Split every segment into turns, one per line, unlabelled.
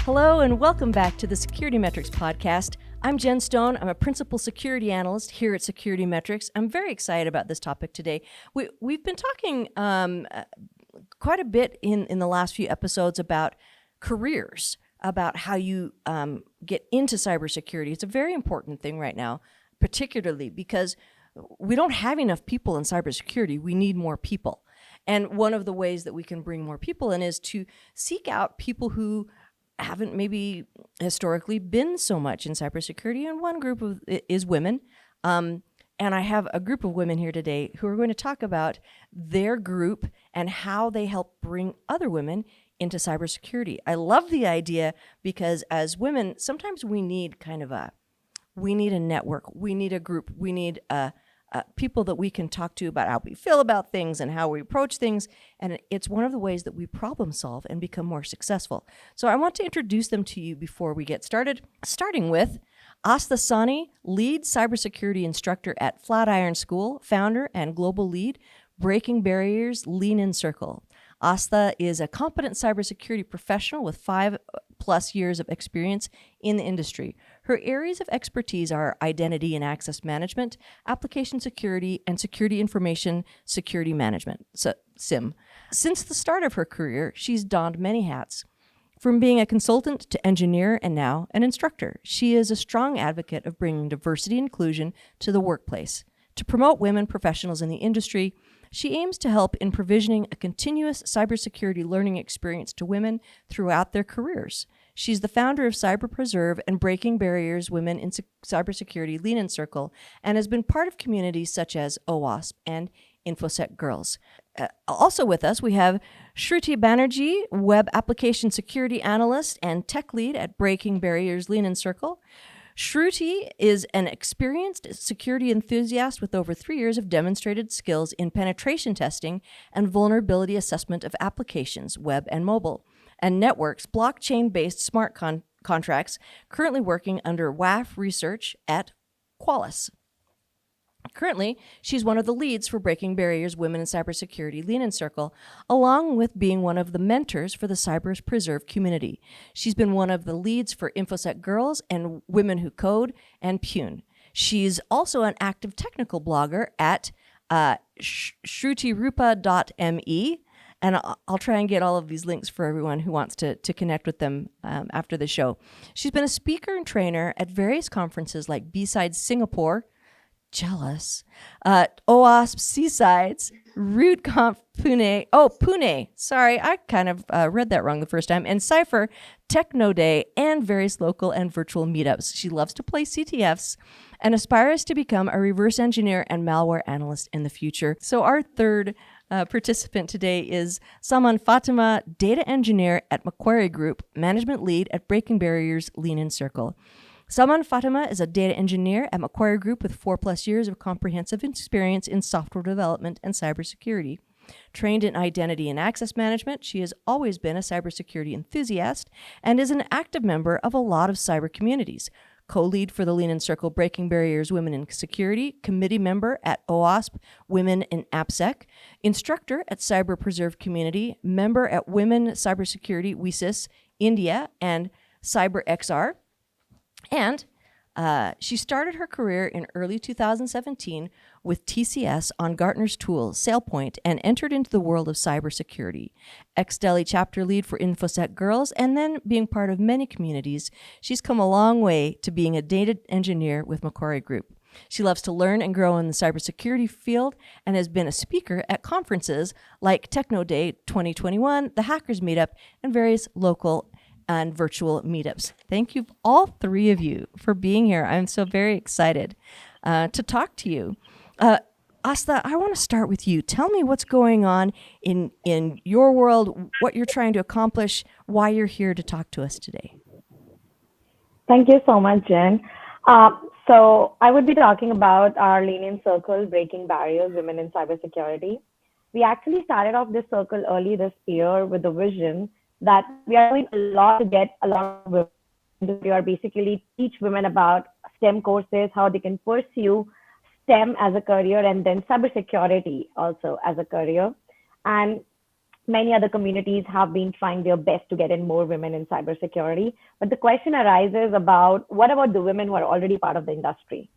Hello and welcome back to the SecurityMetrics podcast. I'm Jen Stone. I'm a principal security analyst here at SecurityMetrics. I'm very excited about this topic today. We've been talking quite a bit in the last few episodes about careers, about how you get into cybersecurity. It's a very important thing right now, particularly because we don't have enough people in cybersecurity. We need more people. And one of the ways that we can bring more people in is to seek out people who haven't maybe historically been so much in cybersecurity, and one group is women. And I have a group of women here today who are going to talk about their group and how they help bring other women into cybersecurity. I love the idea because as women, sometimes we need a network, we need a group, we need people that we can talk to about how we feel about things and how we approach things. And it's one of the ways that we problem solve and become more successful. So I want to introduce them to you before we get started, starting with Aastha Sahni, lead cybersecurity instructor at Flatiron School, founder and global lead, Breaking Barriers, Lean In Circle. Aastha is a competent cybersecurity professional with 5+ years of experience in the industry. Her areas of expertise are identity and access management, application security, and security information security management, SIM. Since the start of her career, she's donned many hats, from being a consultant to engineer and now an instructor. She is a strong advocate of bringing diversity and inclusion to the workplace. To promote women professionals in the industry, she aims to help in provisioning a continuous cybersecurity learning experience to women throughout their careers. She's the founder of Cyber Preserve and Breaking Barriers Women in Cybersecurity Lean In Circle, and has been part of communities such as OWASP and InfoSec Girls. Also with us, we have Shrutirupa Banerjiee, Web Application Security Analyst and Tech Lead at Breaking Barriers Lean In Circle. Shruti is an experienced security enthusiast with over 3 years of demonstrated skills in penetration testing and vulnerability assessment of applications, web and mobile, and networks, blockchain-based smart contracts, currently working under WAF research at Qualys. Currently, she's one of the leads for Breaking Barriers Women in Cybersecurity Lean In Circle, along with being one of the mentors for the Cyber Preserve community. She's been one of the leads for InfoSec Girls and Women Who Code and Pune. She's also an active technical blogger at Shrutirupa.me, and I'll try and get all of these links for everyone who wants to connect with them after the show. She's been a speaker and trainer at various conferences like B-Sides Singapore, jealous, OWASP Seasides, RootConf Pune, sorry, I kind of read that wrong the first time, and Cypher, Techno Day, and various local and virtual meetups. She loves to play CTFs and aspires to become a reverse engineer and malware analyst in the future. So our third participant today is Saman Fatima, data engineer at Macquarie Group, management lead at Breaking Barriers Lean In Circle. Saman Fatima is a data engineer at Macquarie Group with 4+ years of comprehensive experience in software development and cybersecurity. Trained in identity and access management, she has always been a cybersecurity enthusiast and is an active member of a lot of cyber communities. Co-lead for the Lean In Circle Breaking Barriers Women in Security, committee member at OWASP Women in AppSec, instructor at Cyber Preserve Community, member at Women Cybersecurity CISSP India and CyberXR. And she started her career in early 2017 with TCS on Gartner's tools, SailPoint, and entered into the world of cybersecurity. Ex-Delhi chapter lead for InfoSec Girls, and then being part of many communities, she's come a long way to being a data engineer with Macquarie Group. She loves to learn and grow in the cybersecurity field and has been a speaker at conferences like Techno Day 2021, the Hackers Meetup, and various local and virtual meetups. Thank you, all three of you, for being here. I'm so very excited to talk to you. Aastha, I want to start with you. Tell me what's going on in your world, what you're trying to accomplish, why you're here to talk to us today.
Thank you so much, Jen. So I would be talking about our Lean In Circle, Breaking Barriers, Women in Cybersecurity. We actually started off this circle early this year with the vision that we are doing a lot to get a lot of women. We are basically teach women about STEM courses, how they can pursue STEM as a career, and then cybersecurity also as a career. And many other communities have been trying their best to get in more women in cybersecurity. But the question arises about what about the women who are already part of the industry,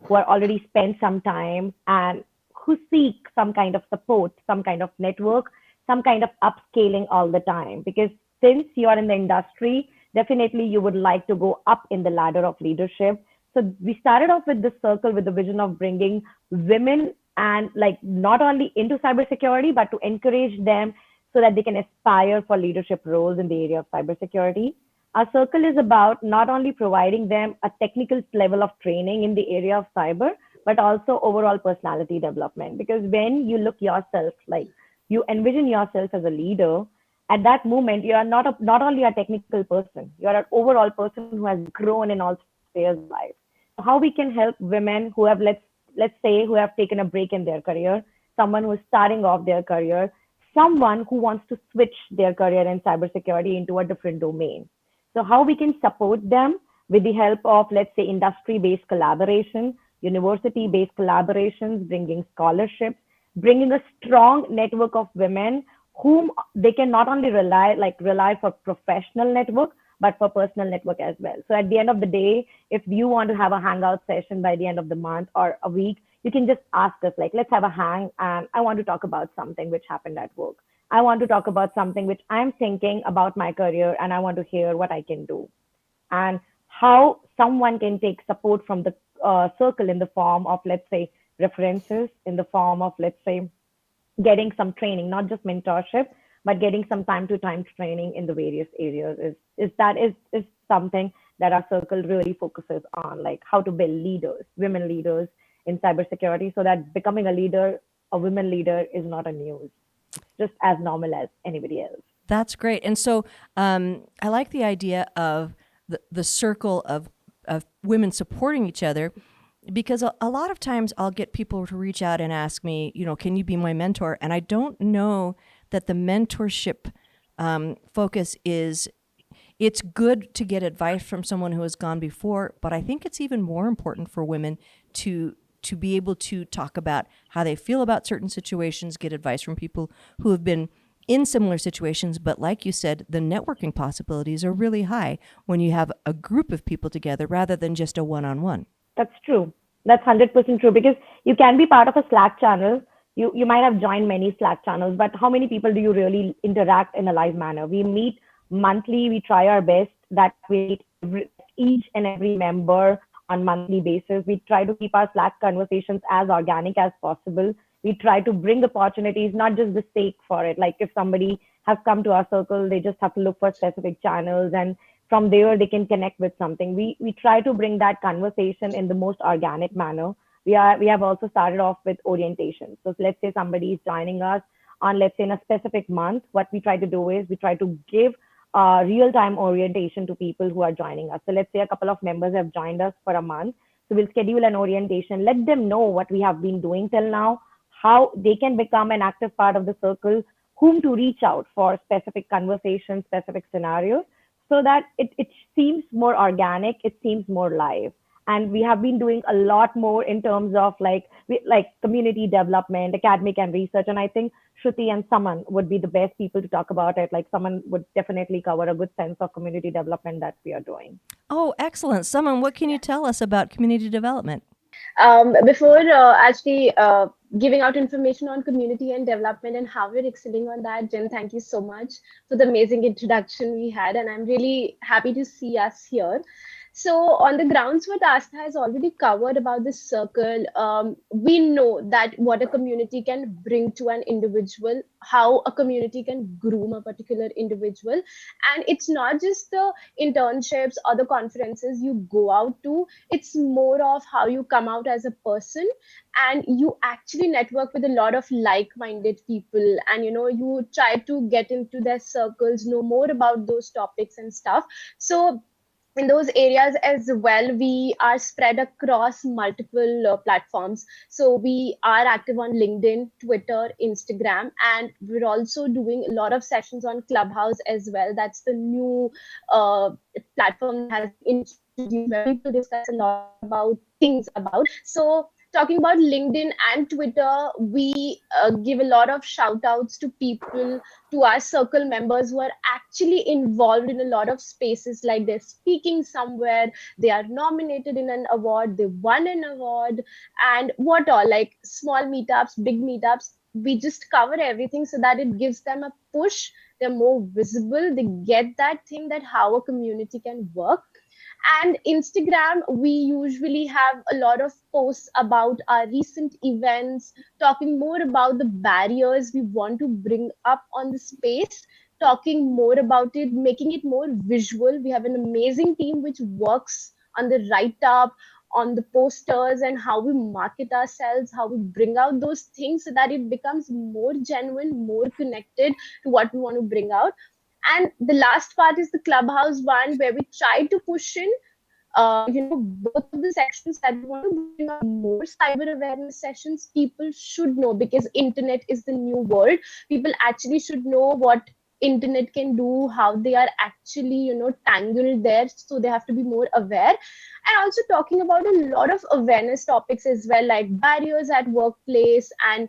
who are already spent some time and who seek some kind of support, some kind of network, some kind of upscaling all the time. Because since you are in the industry, definitely you would like to go up in the ladder of leadership. So we started off with this circle with the vision of bringing women and like not only into cybersecurity, but to encourage them so that they can aspire for leadership roles in the area of cybersecurity. Our circle is about not only providing them a technical level of training in the area of cyber, but also overall personality development. Because when you look yourself, like you envision yourself as a leader, at that moment, you are not only a technical person, you are an overall person who has grown in all spheres of life. So how we can help women who have, let's say, who have taken a break in their career, someone who is starting off their career, someone who wants to switch their career in cybersecurity into a different domain. So how we can support them with the help of, let's say, industry-based collaboration, university-based collaborations, bringing scholarships, bringing a strong network of women whom they can not only rely for professional network, but for personal network as well. So at the end of the day, if you want to have a hangout session by the end of the month or a week, you can just ask us, like, let's have a hang, and I want to talk about something which happened at work. I want to talk about something which I'm thinking about my career, and I want to hear what I can do. And how someone can take support from the circle in the form of, let's say, references, in the form of, let's say, getting some training, not just mentorship, but getting some time to time training in the various areas is something that our circle really focuses on, like how to build leaders, women leaders in cybersecurity, so that becoming a leader, a women leader, is not a news. It's just as normal as anybody else.
That's great. And so I like the idea of the circle of women supporting each other, because a lot of times I'll get people to reach out and ask me, can you be my mentor? And I don't know that the mentorship focus is, it's good to get advice from someone who has gone before, but I think it's even more important for women to be able to talk about how they feel about certain situations, get advice from people who have been in similar situations. But like you said, the networking possibilities are really high when you have a group of people together rather than just a one-on-one.
That's true. That's 100% true, because you can be part of a Slack channel. You might have joined many Slack channels, but how many people do you really interact in a live manner? We meet monthly. We try our best that we meet each and every member on monthly basis. We try to keep our Slack conversations as organic as possible. We try to bring opportunities, not just the sake for it. Like if somebody has come to our circle, they just have to look for specific channels, and from there they can connect with something. We try to bring that conversation in the most organic manner. We have also started off with orientation. So let's say somebody is joining us on, let's say, in a specific month. What we try to do is we try to give real-time orientation to people who are joining us. So let's say a couple of members have joined us for a month. So we'll schedule an orientation, let them know what we have been doing till now, how they can become an active part of the circle, whom to reach out for specific conversations, specific scenarios, so that it seems more organic, it seems more live. And we have been doing a lot more in terms of like community development, academic and research. And I think Shruti and Saman would be the best people to talk about it. Like Saman would definitely cover a good sense of community development that we are doing.
Oh, excellent. Saman, what can you tell us about community development?
Before actually giving out information on community and development and how we're excelling on that, Jen, thank you so much for the amazing introduction we had. And I'm really happy to see us here. So on the grounds what Aastha has already covered about this circle, we know that what a community can bring to an individual, how a community can groom a particular individual. And it's not just the internships or the conferences you go out to, it's more of how you come out as a person and you actually network with a lot of like-minded people, and you try to get into their circles, know more about those topics and stuff. So in those areas as well, we are spread across multiple platforms. So we are active on LinkedIn, Twitter, Instagram, and we're also doing a lot of sessions on Clubhouse as well. That's the new platform that has introduced where people discuss a lot about things about. So Talking about LinkedIn and Twitter, we give a lot of shout outs to people, to our circle members who are actually involved in a lot of spaces, like they're speaking somewhere, they are nominated in an award, they won an award, and what all, like small meetups, big meetups. We just cover everything so that it gives them a push. They're more visible, they get that thing that how a community can work. And Instagram, we usually have a lot of posts about our recent events, talking more about the barriers we want to bring up on the space, talking more about it, making it more visual. We have an amazing team which works on the write up, on the posters, and how we market ourselves, how we bring out those things so that it becomes more genuine, more connected to what we want to bring out. And the last part is the clubhouse one, where we try to push in both of the sections that we want to bring up more cyber awareness sessions. People should know, because internet is the new world. People actually should know what internet can do, how they are actually tangled there, so they have to be more aware. And also talking about a lot of awareness topics as well, like barriers at workplace. And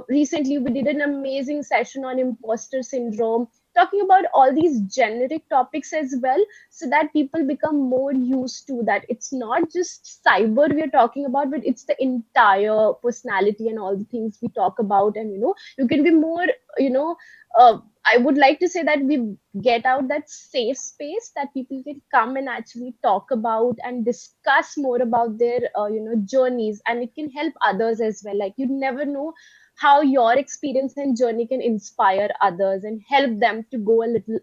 recently we did an amazing session on imposter syndrome, talking about all these generic topics as well, so that people become more used to that it's not just cyber we are talking about, but it's the entire personality and all the things we talk about. And you can be more, I would like to say that we get out that safe space that people can come and actually talk about and discuss more about their journeys, and it can help others as well. Like, you never know how your experience and journey can inspire others and help them to go a little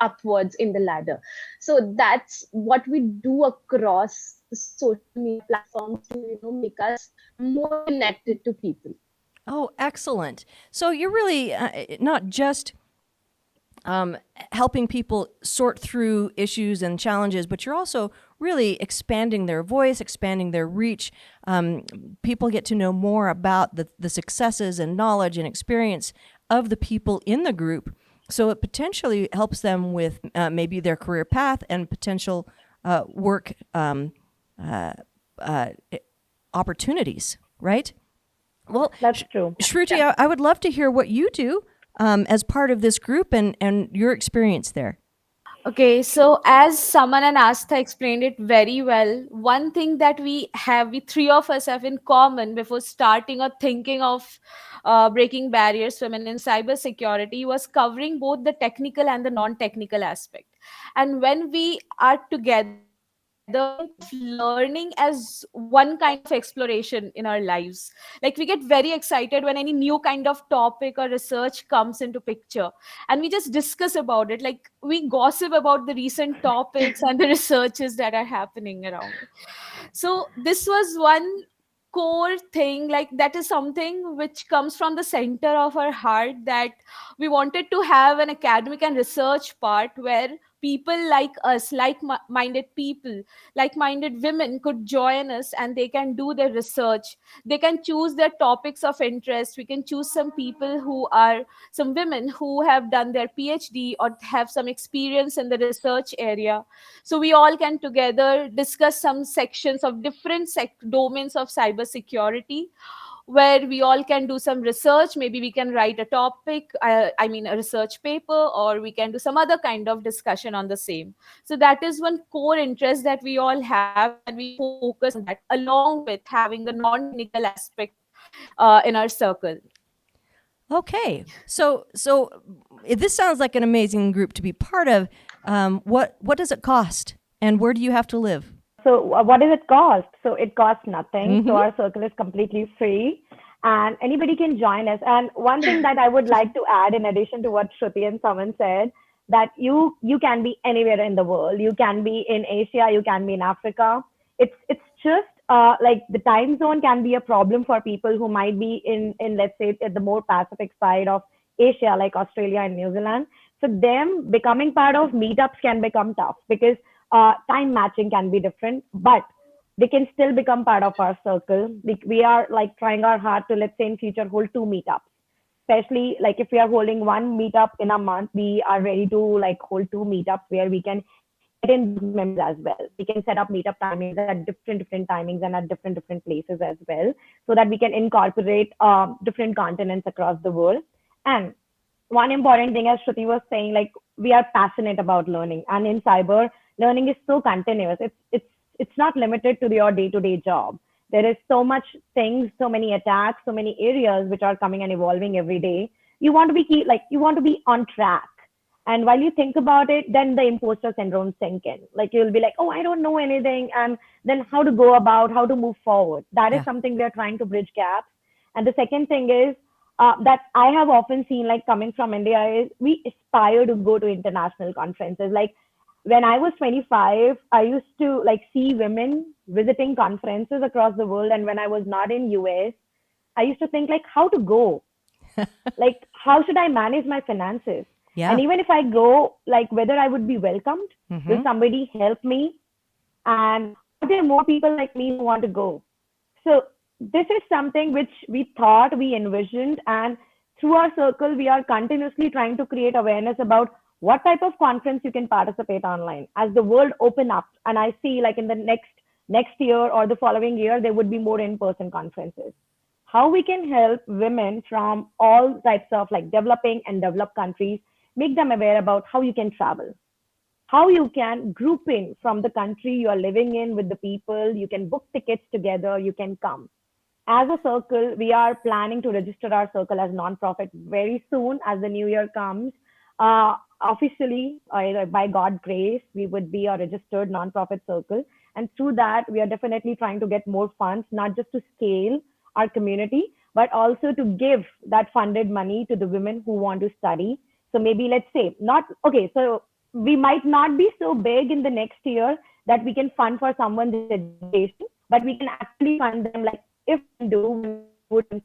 upwards in the ladder. So that's what we do across the social media platforms to make us more connected to people.
Oh, excellent. So you're really not just helping people sort through issues and challenges, but you're also really expanding their voice, expanding their reach. People get to know more about the successes and knowledge and experience of the people in the group. So it potentially helps them with maybe their career path and potential work opportunities, right? Well,
That's true.
Shruti, I would love to hear what you do as part of this group and your experience there.
Okay, so as Saman and Astha explained it very well, one thing that we three of us have in common before starting or thinking of breaking barriers for women in cybersecurity was covering both the technical and the non-technical aspect. And when we are together, we think of learning as one kind of exploration in our lives. Like, we get very excited when any new kind of topic or research comes into picture, and we just discuss about it. Like, we gossip about the recent topics and the researches that are happening around. So this was one core thing, like that is something which comes from the center of our heart, that we wanted to have an academic and research part where people like us, like-minded people, like-minded women could join us, and they can do their research. They can choose their topics of interest. We can choose some people who are some women who have done their PhD or have some experience in the research area. So we all can together discuss some sections of different domains of cybersecurity, where we all can do some research. Maybe we can write a topic, a research paper, or we can do some other kind of discussion on the same. So that is one core interest that we all have, and we focus on that along with having the non-technical aspect in our circle.
Okay, so this sounds like an amazing group to be part of. What does it cost, and where do you have to live?
So what does it cost? So it costs nothing. So our circle is completely free and anybody can join us. And one thing that I would like to add, in addition to what Shruti and Saman said, that you can be anywhere in the world. You can be in Asia, you can be in Africa. It's just like the time zone can be a problem for people who might be in let's say at the more Pacific side of Asia, like Australia and New Zealand. So them becoming part of meetups can become tough because time matching can be different, but they can still become part of our circle. We are like trying our hard to, let's say in future, hold 2 meetups. Especially like if we are holding 1 meetup in a month, we are ready to like hold 2 meetups where we can get in members as well. We can set up meetup timings at different timings and at different places as well, so that we can incorporate different continents across the world. And one important thing, as Shruti was saying, like we are passionate about learning, and in cyber, learning is so continuous. It's not limited to your day-to-day job. There is so much things, so many attacks, so many areas which are coming and evolving every day. You want to be on track. And while you think about it, then the imposter syndrome sink in. Like you'll be like, oh, I don't know anything. And then how to go about, how to move forward. That is something we are trying to bridge gaps. And the second thing is that I have often seen, like coming from India, is we aspire to go to international conferences. Like when I was 25, I used to like see women visiting conferences across the world. And when I was not in US, I used to think like how to go, like how should I manage my finances?
Yeah.
And even if I go, like whether I would be welcomed, will somebody help me? And are there more people like me who want to go? So this is something which we thought, we envisioned, and through our circle, we are continuously trying to create awareness about what type of conference you can participate online. As the world open up, and I see like in the next year or the following year, there would be more in-person conferences. How we can help women from all types of like developing and developed countries, make them aware about how you can travel, how you can group in from the country you are living in with the people, you can book tickets together, you can come. As a circle, we are planning to register our circle as nonprofit very soon as the new year comes. Officially, by God's grace, we would be a registered nonprofit circle. And through that, we are definitely trying to get more funds, not just to scale our community, but also to give that funded money to the women who want to study. So maybe let's say so we might not be so big in the next year that we can fund for someone's education, but we can actually fund them like if we do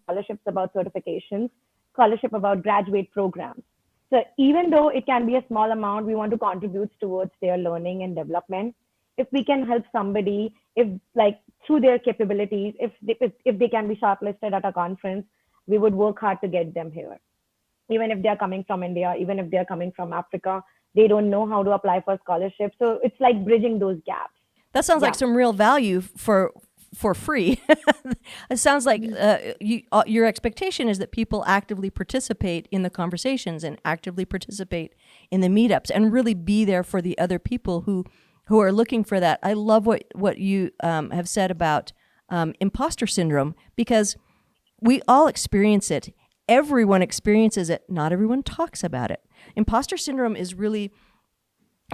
scholarships about certifications, scholarship about graduate programs. So even though it can be a small amount, we want to contribute towards their learning and development. If we can help somebody, if like through their capabilities, if they can be shortlisted at a conference, we would work hard to get them here. Even if they're coming from India, even if they're coming from Africa, they don't know how to apply for scholarships. So it's like bridging those gaps.
That sounds like some real value for free. It sounds like your expectation is that people actively participate in the conversations and actively participate in the meetups and really be there for the other people who are looking for that. I love what you have said about imposter syndrome, because we all experience it. Everyone experiences it. Not everyone talks about it. Imposter syndrome is really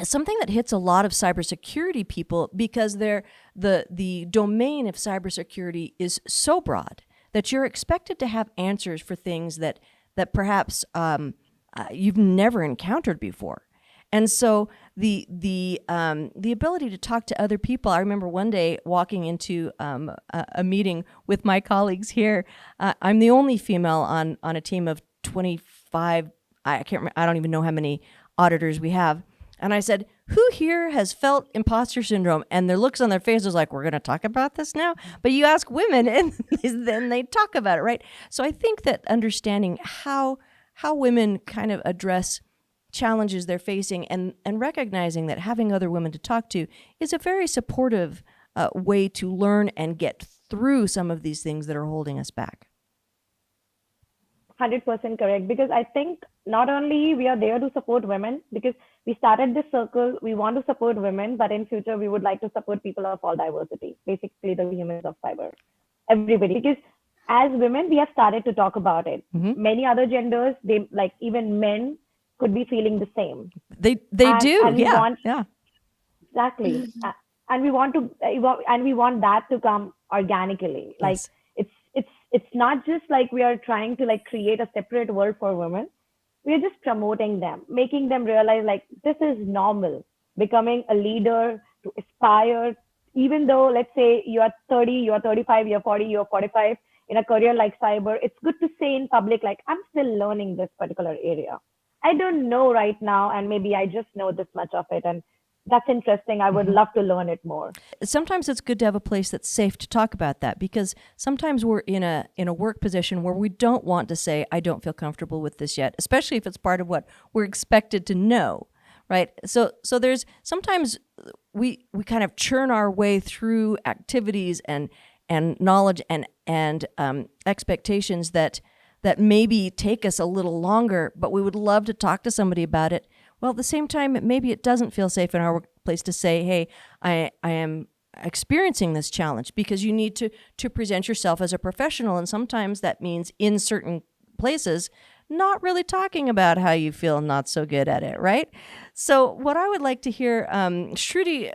something that hits a lot of cybersecurity people because the domain of cybersecurity is so broad that you're expected to have answers for things that perhaps you've never encountered before. And so the ability to talk to other people. I remember one day walking into a meeting with my colleagues here. I'm the only female on a team of 25. I can't remember. I don't even know how many auditors we have. And I said, who here has felt imposter syndrome? And their looks on their faces was like, we're going to talk about this now? But you ask women and then they talk about it, right? So I think that understanding how women kind of address challenges they're facing and recognizing that having other women to talk to is a very supportive way to learn and get through some of these things that are holding us back.
100% correct, because I think not only we are there to support women, because we started this circle, we want to support women, but in future we would like to support people of all diversity, basically the humans of cyber, everybody. Because as women, we have started to talk about it. Mm-hmm. Many other genders, they like even men could be feeling the same.
They do, yeah.
Exactly, and we want that to come organically, like. Yes. It's not just like we are trying to like create a separate world for women. We're just promoting them, making them realize like this is normal, becoming a leader, to aspire, even though let's say you are 30, you are 35, you're 40, you're 45 in a career like cyber, it's good to say in public, like I'm still learning this particular area. I don't know right now, and maybe I just know this much of it. And that's interesting. I would love to learn it more.
Sometimes it's good to have a place that's safe to talk about that, because sometimes we're in a work position where we don't want to say, I don't feel comfortable with this yet, especially if it's part of what we're expected to know, right? So there's sometimes we kind of churn our way through activities and knowledge and expectations that maybe take us a little longer, but we would love to talk to somebody about it. Well, at the same time, maybe it doesn't feel safe in our workplace to say, hey, I am experiencing this challenge, because you need to present yourself as a professional. And sometimes that means in certain places, not really talking about how you feel not so good at it, right? So what I would like to hear, Shruti,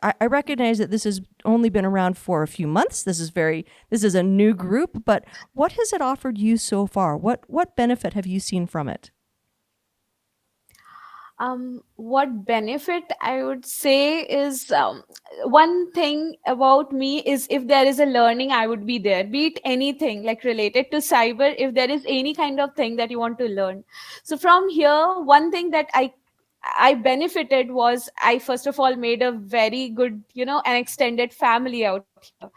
I recognize that this has only been around for a few months. This is a new group, but what has it offered you so far? What benefit have you seen from it?
What benefit I would say is, one thing about me is, if there is a learning, I would be there, be it anything like related to cyber. If there is any kind of thing that you want to learn, so from here, one thing that I benefited was, I first of all made a very good, an extended family out here,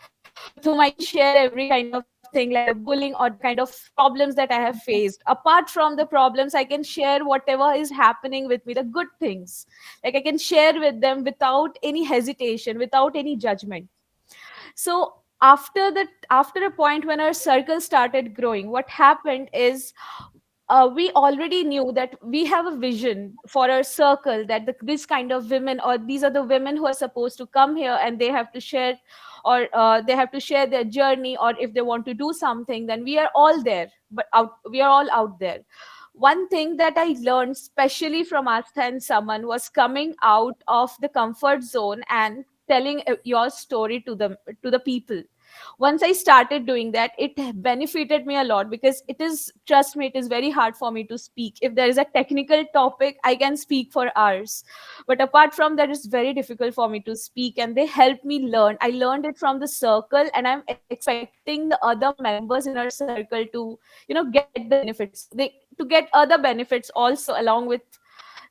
with whom I can share every kind of thing, like the bullying or the kind of problems that I have faced. Apart from the problems, I can share whatever is happening with me, the good things. Like, I can share with them without any hesitation, without any judgment. So after a point when our circle started growing, what happened is, we already knew that we have a vision for our circle, that this kind of women, or these are the women who are supposed to come here, and they have to share, or they have to share their journey, or if they want to do something, then we are all there, we are all out there. One thing that I learned, especially from Aastha and Saman, was coming out of the comfort zone and telling your story to the people. Once I started doing that, it benefited me a lot, because trust me, it is very hard for me to speak. If there is a technical topic, I can speak for hours, but apart from that, it's very difficult for me to speak, and they helped me learn. I learned it from the circle, and I'm expecting the other members in our circle to get the benefits, to get other benefits also along with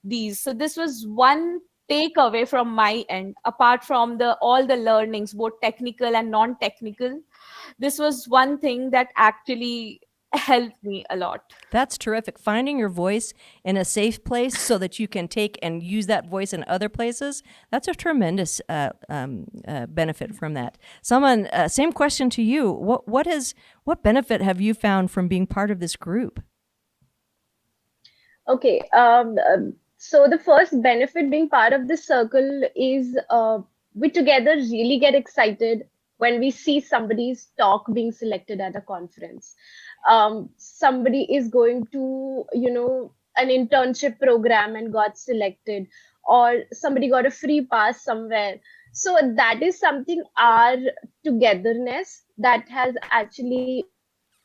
these. So this was one takeaway from my end. Apart from all the learnings, both technical and non-technical, this was one thing that actually helped me a lot.
That's terrific. Finding your voice in a safe place so that you can take and use that voice in other places, that's a tremendous benefit from that. Saman, same question to you. What benefit have you found from being part of this group?
Okay. So the first benefit being part of this circle is, we together really get excited when we see somebody's talk being selected at a conference. Somebody is going to, an internship program and got selected, or somebody got a free pass somewhere. So that is something, our togetherness, that has actually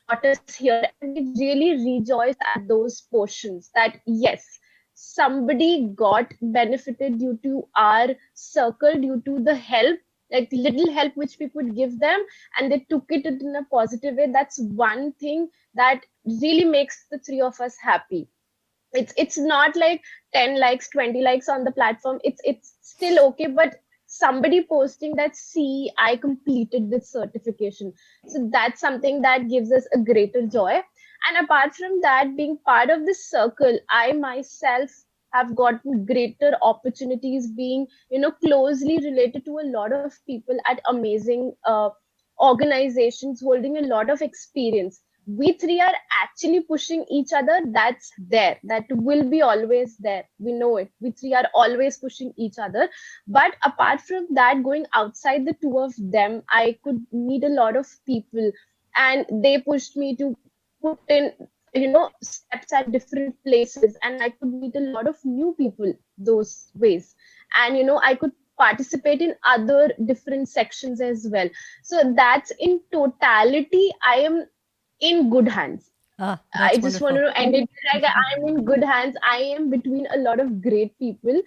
brought us here. And we really rejoice at those portions, that yes, somebody got benefited due to our circle, due to the help, like little help which we could give them, and they took it in a positive way. That's one thing that really makes the three of us happy. It's not like 10 likes, 20 likes on the platform. It's still okay, but somebody posting that, see, I completed this certification. So that's something that gives us a greater joy. And apart from that, being part of this circle, I myself have gotten greater opportunities, being closely related to a lot of people at amazing organizations, holding a lot of experience. We three are actually pushing each other. That's there, that will be always there, we know it. We three are always pushing each other. But apart from that, going outside the two of them, I could meet a lot of people, and they pushed me to put in steps at different places, and I could meet a lot of new people those ways. And I could participate in other different sections as well. So that's, in totality, I am in good hands. I just
wonderful.
want to end it like, I'm in good hands. I am between a lot of great people.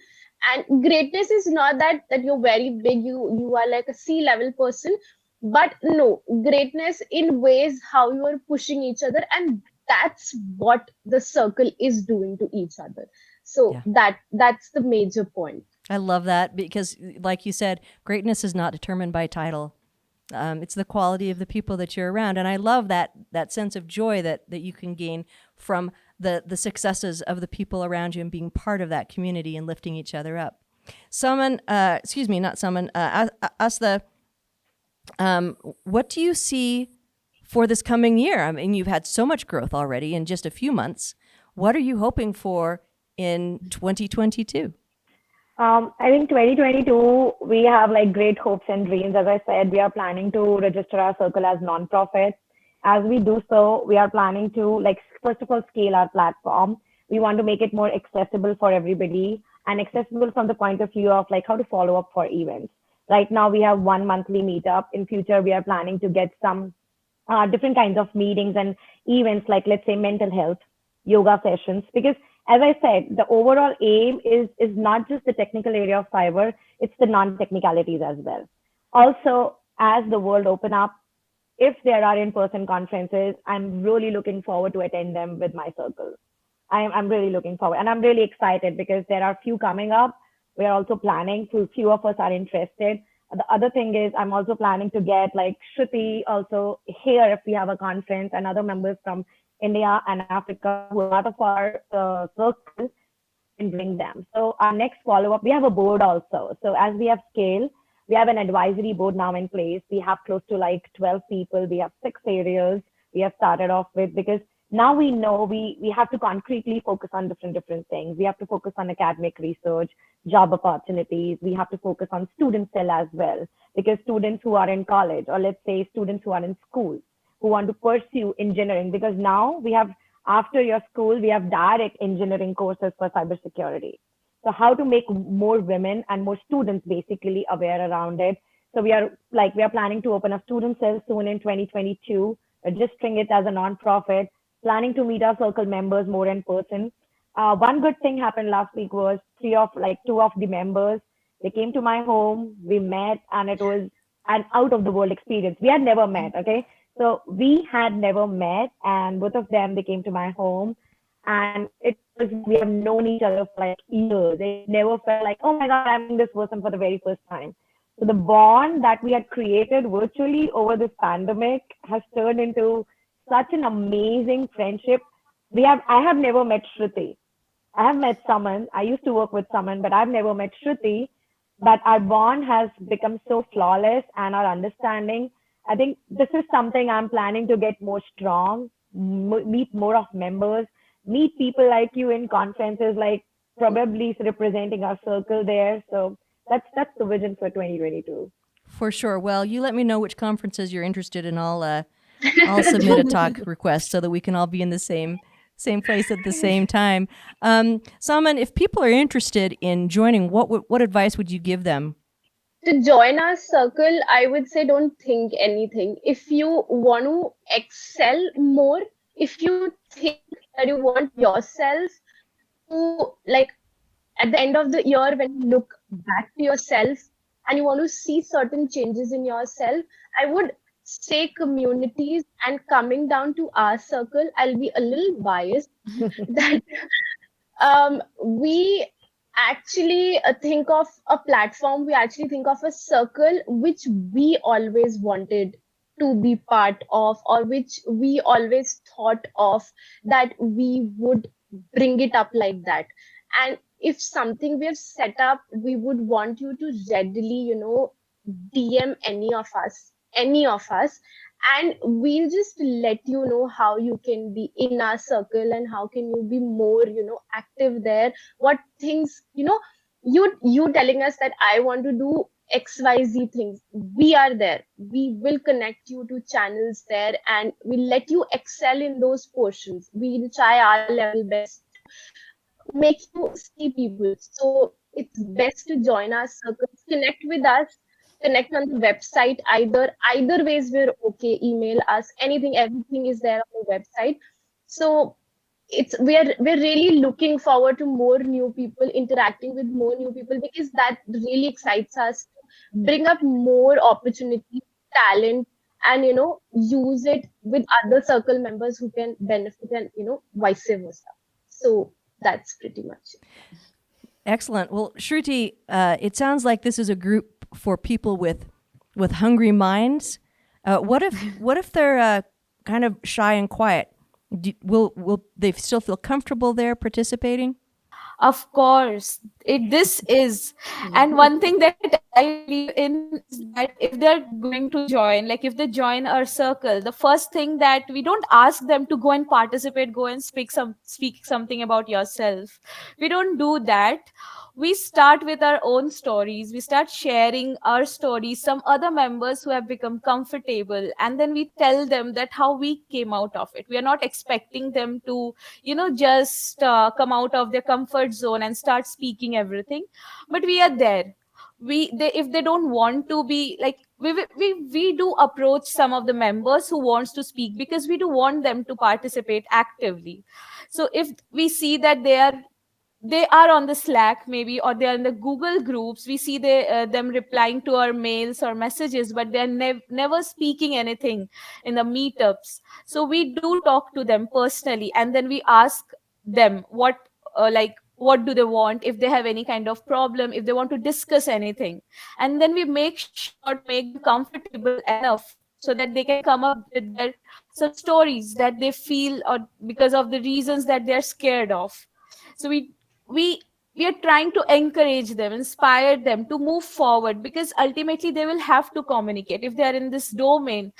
And greatness is not that you're very big, you are like a C-level person, but no, greatness in ways how you are pushing each other, and that's what the circle is doing to each other. So that's the major point.
I love that, because like you said, greatness is not determined by title. It's the quality of the people that you're around. And I love that sense of joy that you can gain from the successes of the people around you and being part of that community and lifting each other up. Saman, not Saman, Aastha, what do you see for this coming year? I mean, you've had so much growth already in just a few months. What are you hoping for in 2022?
I think 2022, we have like great hopes and dreams. As I said, we are planning to register our circle as non-profit. As we do so, we are planning to first of all, scale our platform. We want to make it more accessible for everybody and accessible from the point of view of how to follow up for events. Right now, we have one monthly meetup. In future, we are planning to get some different kinds of meetings and events, let's say mental health, yoga sessions, because as I said, the overall aim is not just the technical area of cyber, it's the non-technicalities as well. Also, as the world open up, if there are in-person conferences, I'm really looking forward to attend them with my circle. I'm really looking forward, and I'm really excited because there are few coming up. We're also planning, few of us are interested. The other thing is I'm also planning to get Shruti also here if we have a conference, and other members from India and Africa who are part of our circle, and bring them. So our next follow-up, we have a board also. So as we have scaled, we have an advisory board now in place. We have close to 12 people. We have 6 areas we have started off with, because now we know we have to concretely focus on different things. We have to focus on academic research, job opportunities. We have to focus on student cell as well, because students who are in college, or let's say students who are in school, who want to pursue engineering, because now we have, after your school, we have direct engineering courses for cybersecurity. So how to make more women and more students basically aware around it. So we are planning to open a student cell soon in 2022, registering it as a nonprofit, planning to meet our circle members more in person. One good thing happened last week was two of the members, they came to my home, we met, and it was an out of the world experience. We had never met, okay? So we had never met, and both of them, they came to my home, and we have known each other for years. They never felt oh my God, I'm meeting this person for the very first time. So the bond that we had created virtually over this pandemic has turned into such an amazing friendship. I have never met Shruti. I have met Saman. I used to work with Saman, but I've never met Shruti. But our bond has become so flawless, and our understanding, I think this is something I'm planning to get more strong, meet more of members, meet people like you in conferences, probably representing our circle there. So that's the vision for 2022.
For sure. Well, you let me know which conferences you're interested in. I'll submit a talk request so that we can all be in the same place at the same time. Saman, if people are interested in joining, what advice would you give them?
To join our circle, I would say don't think anything. If you want to excel more, if you think that you want yourself to, at the end of the year, when you look back to yourself and you want to see certain changes in yourself, I would say communities, and coming down to our circle, I'll be a little biased that we actually think of a platform, we actually think of a circle which we always wanted to be part of, or which we always thought of that we would bring it up like that. And if something we have set up, we would want you to readily, DM any of us, and we'll just let you know how you can be in our circle and how can you be more, active there. What things, you telling us that I want to do XYZ things, we are there. We will connect you to channels there, and we'll let you excel in those portions. We'll try our level best to make you see people. So it's best to join our circles, connect with us, connect on the website. Either ways we're okay. Email us, everything is there on the website. So we're really looking forward to more new people, interacting with more new people, because that really excites us to bring up more opportunity, talent, and use it with other circle members who can benefit, and vice versa. So that's pretty much it.
Excellent. Well, Shruti, it sounds like this is a group for people with hungry minds. What if they're kind of shy and quiet? Will they still feel comfortable there participating?
Of course, this is, and one thing that I believe in is that if they're going to join, like if they join our circle, the first thing that we don't ask them to go and participate, go and speak something about yourself. We don't do that. We start with our own stories. We start sharing our stories, some other members who have become comfortable, and then we tell them that how we came out of it. We are not expecting them to just come out of their comfort zone and start speaking everything, but we are there. If they don't want to be like, we do approach some of the members who wants to speak, because we do want them to participate actively. So if we see that they are on the Slack maybe, or they are in the Google groups, we see them replying to our mails or messages, but they're never speaking anything in the meetups. So we do talk to them personally, and then we ask them what do they want, if they have any kind of problem, if they want to discuss anything, and then we make sure to make them comfortable enough so that they can come up with some stories that they feel, or because of the reasons that they're scared of. So we we are trying to encourage them, inspire them to move forward, because ultimately they will have to communicate. If they are in this domain,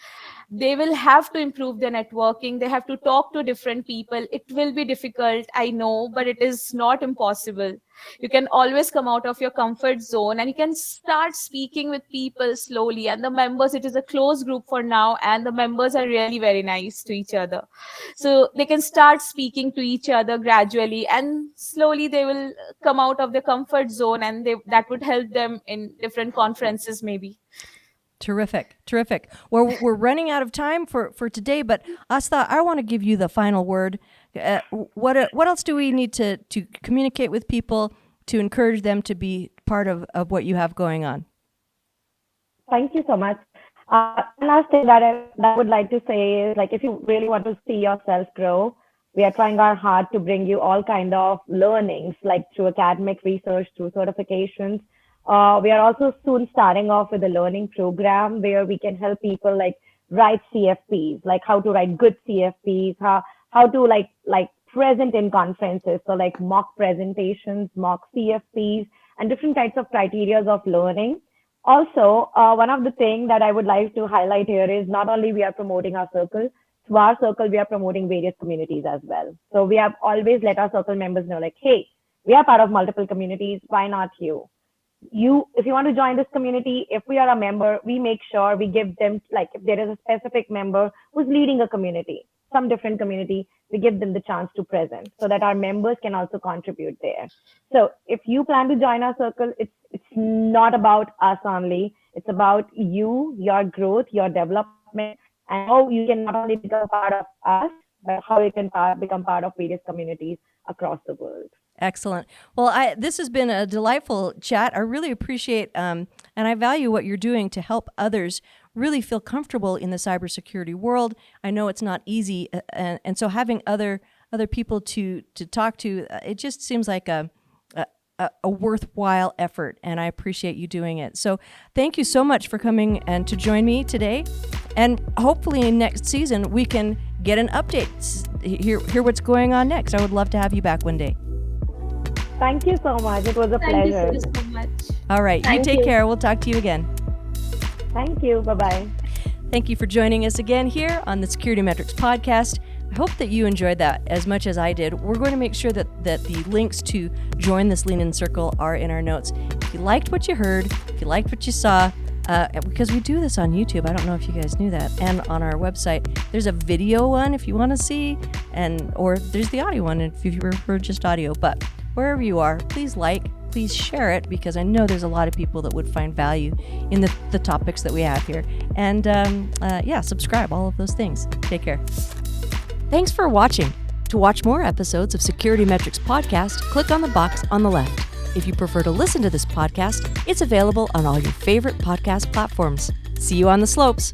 they will have to improve their networking. They have to talk to different people. It will be difficult, I know, but it is not impossible. You can always come out of your comfort zone, and you can start speaking with people slowly. And the members, it is a closed group for now, and the members are really very nice to each other. So they can start speaking to each other gradually, and slowly they will come out of their comfort zone, and that would help them in different conferences maybe.
Terrific. Well, we're running out of time for today, but Aastha, I want to give you the final word. What else do we need to communicate with people to encourage them to be part of what you have going on?
Thank you so much. Last thing that I would like to say is, like, if you really want to see yourself grow, we are trying our hard to bring you all kind of learnings, like through academic research, through certifications. We are also soon starting off with a learning program where we can help people like write CFPs, like how to write good CFPs, how to like present in conferences. So like mock presentations, mock CFPs, and different types of criteria of learning. Also, one of the things that I would like to highlight here is not only we are promoting our circle, through our circle, we are promoting various communities as well. So we have always let our circle members know, like, hey, we are part of multiple communities. Why not you? If you want to join this community, if we are a member, we make sure we give them, like, if there is a specific member who's leading a community, some different community, we give them the chance to present so that our members can also contribute there. So if you plan to join our circle, it's not about us only. It's about you, your growth, your development, and how you can not only become part of us, but how you can become part of various communities across the world.
Excellent. Well, this has been a delightful chat. I really appreciate and I value what you're doing to help others really feel comfortable in the cybersecurity world. I know it's not easy, and so having other people to talk to, it just seems like a worthwhile effort, and I appreciate you doing it. So thank you so much for coming and to join me today. And hopefully in next season we can get an update, hear what's going on next. I would love to have you back one day.
Thank you so much. It was a pleasure.
Thank you so much.
All right. You take care. We'll talk to you again.
Thank you. Bye-bye.
Thank you for joining us again here on the SecurityMetrics podcast. I hope that you enjoyed that as much as I did. We're going to make sure that the links to join this Lean In Circle are in our notes. If you liked what you heard, if you liked what you saw, because we do this on YouTube. I don't know if you guys knew that. And on our website, there's a video one if you want to see, or there's the audio one if you prefer just audio. But wherever you are, please please share it, because I know there's a lot of people that would find value in the topics that we have here. And subscribe, all of those things. Take care. Thanks for watching. To watch more episodes of SecurityMetrics podcast, click on the box on the left. If you prefer to listen to this podcast, it's available on all your favorite podcast platforms. See you on the slopes.